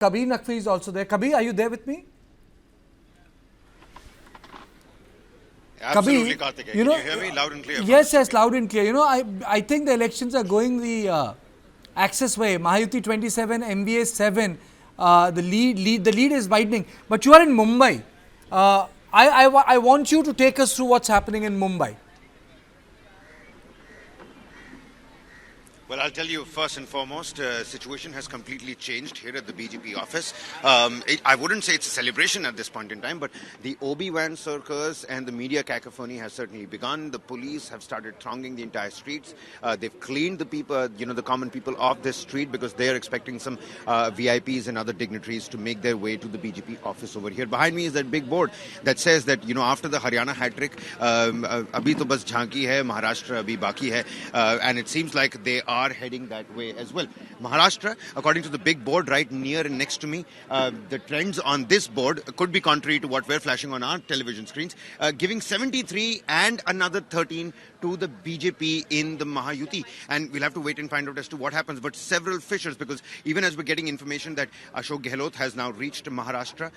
Kabir Naqvi is also there. Kabir, are you there with me? Absolutely, Kabir, Karthik. Can you hear me loud and clear? Yes, loud and clear. I think the elections are going the Axis way. Mahayuti 27, MVA 7. The lead is widening. But you are in Mumbai. I want you to take us through what's happening in Mumbai. Well, I'll tell you first and foremost, situation has completely changed here at the BJP office. I wouldn't say it's a celebration at this point in time, but the Obi-Wan circus and the media cacophony has certainly begun. The police have started thronging the entire streets. They've cleaned the people, the common people off this street because they are expecting some VIPs and other dignitaries to make their way to the BJP office over here. Behind me is that big board that says that, after the Haryana hat-trick, abhi to bas jhanki hai, Maharashtra abhi baki hai, and it seems like they are heading that way as well. Maharashtra, according to the big board right near and next to me, the trends on this board could be contrary to what we're flashing on our television screens, giving 73 and another 13 to the BJP in the Mahayuti. And we'll have to wait and find out as to what happens. But several fissures, because even as we're getting information that Ashok Gehlot has now reached Maharashtra,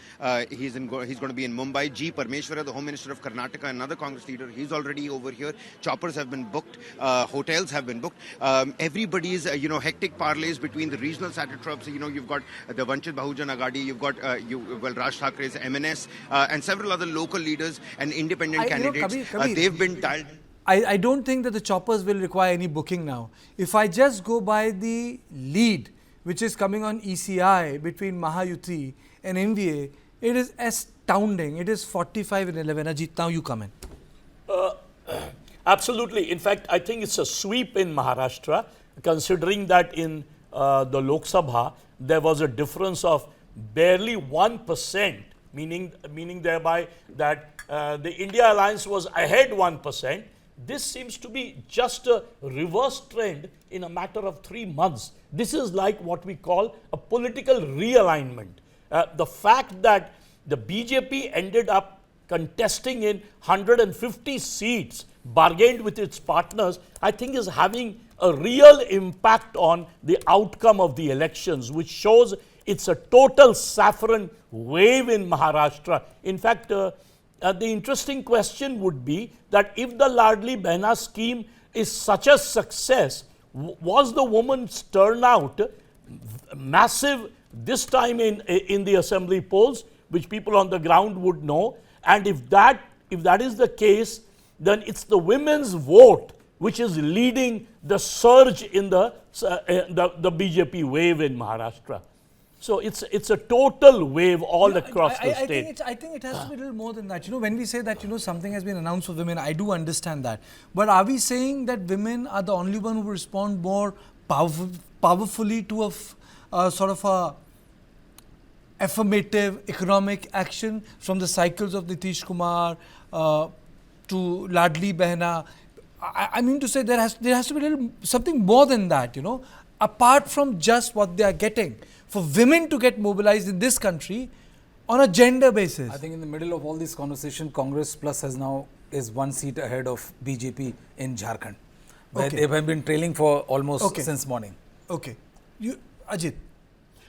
he's going to be in Mumbai. G. Parmeshwara, the Home Minister of Karnataka, another Congress leader, he's already over here. Choppers have been booked. Hotels have been booked. Everybody's, hectic parlays between the regional satraps. You've got the Vanchit Bahujan Agadi, you've got, Raj Thakra's MNS, and several other local leaders and independent candidates. Kabir, they've been dialed. I don't think that the choppers will require any booking now. If I just go by the lead, which is coming on ECI between Mahayuti and MVA, it is astounding. It is 45 and 11. Ajit, now you come in. Absolutely. In fact, I think it's a sweep in Maharashtra, considering that in the Lok Sabha, there was a difference of barely 1%, meaning thereby that the India Alliance was ahead 1%. This seems to be just a reverse trend in a matter of 3 months. This is like what we call a political realignment. The fact that the BJP ended up contesting in 150 seats, bargained with its partners, I think is having a real impact on the outcome of the elections, which shows it's a total saffron wave in Maharashtra. In fact, the interesting question would be that if the Ladli Behna scheme is such a success, was the women's turnout massive this time in the assembly polls, which people on the ground would know? And if that is the case, then it's the women's vote which is leading the surge in the BJP wave in Maharashtra. So it's a total wave all across the state. I think it has to be a little more than that. When we say that, something has been announced for women, I do understand that. But are we saying that women are the only one who respond more powerfully to a sort of a affirmative economic action, from the cycles of Nitish Kumar to Ladli Behna? I mean to say there has to be something more than that, apart from just what they are getting. For women to get mobilized in this country on a gender basis. I think in the middle of all this conversation, Congress Plus is 1 seat ahead of BJP in Jharkhand, where they have been trailing for almost since morning. Okay. Ajit.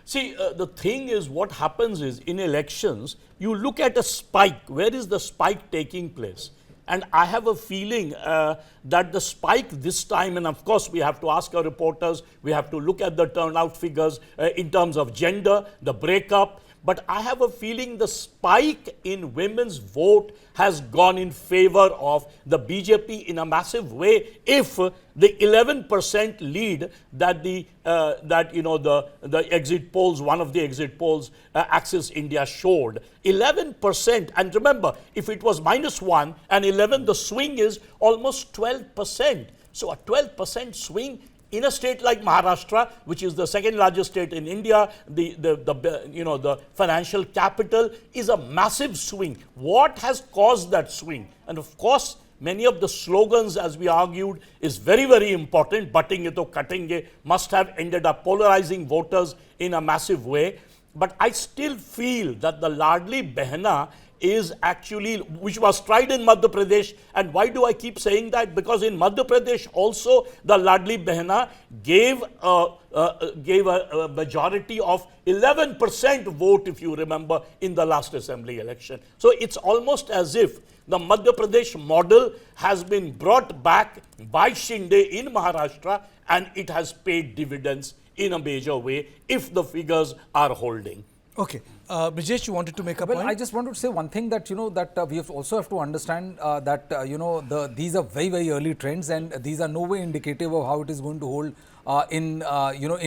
See, the thing is, what happens is, in elections, you look at a spike. Where is the spike taking place? And I have a feeling that the spike this time, and of course we have to ask our reporters, we have to look at the turnout figures in terms of gender, the breakup, but I have a feeling the spike in women's vote has gone in favor of the BJP in a massive way. If the 11% lead that the exit polls, one of the exit polls, Axis India showed, 11%, and remember, if it was -1 and 11, the swing is almost 12%. So a 12% swing in a state like Maharashtra, which is the second largest state in India, the financial capital, is a massive swing. What has caused that swing? And of course, many of the slogans, as we argued, is very, very important. Batenge to katenge must have ended up polarizing voters in a massive way. But I still feel that the Ladli Behna is actually, which was tried in Madhya Pradesh. And why do I keep saying that? Because in Madhya Pradesh also the Ladli Behna gave a majority of 11% vote, if you remember, in the last assembly election. So it's almost as if the Madhya Pradesh model has been brought back by Shinde in Maharashtra, and it has paid dividends in a major way if the figures are holding. Okay. Brijesh, you wanted to make a point? I just wanted to say one thing, that we also have to understand that these are very, very early trends, and these are no way indicative of how it is going to hold in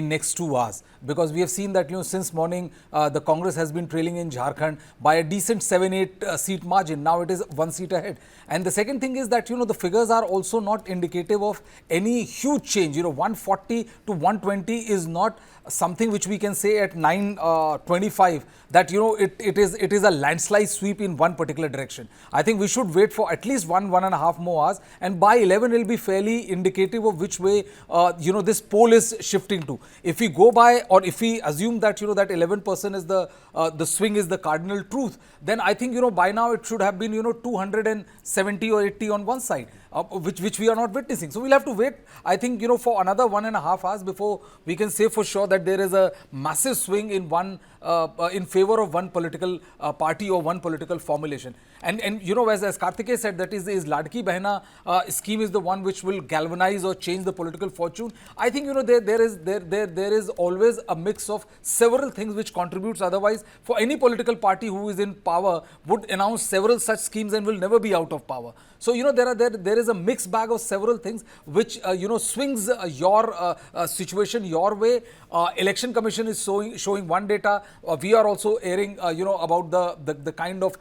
next 2 hours, because we have seen that since morning the Congress has been trailing in Jharkhand by a decent 7-8 seat margin. Now it is 1 seat ahead. And the second thing is that the figures are also not indicative of any huge change. 140 to 120 is not something which we can say at 9:25 that it is a landslide sweep in one particular direction. I think we should wait for at least 1.5 more hours, and by 11 it will be fairly indicative of which way this poll is shifting to. If we go by, or if we assume that that 11% is the swing is the cardinal truth, then I think by now it should have been 270 or 80 on one side, which we are not witnessing. So we'll have to wait, I think for another 1.5 hours before we can say for sure that there is a massive swing in in favor of one political party or one political formulation. And as Karthikeya said, that is Ladki Behna scheme is the one which will galvanize or change the political fortune. I think there is always a mix of several things which contributes. Otherwise, for any political party who is in power would announce several such schemes and will never be out of power. So there is a mixed bag of several things which swings your situation your way. Election Commission is showing one data. We are also airing about the kind of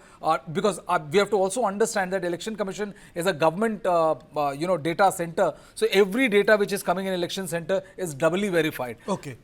because we have to also understand that Election Commission is a government data center. So every data which is coming in Election Center is doubly verified. Okay.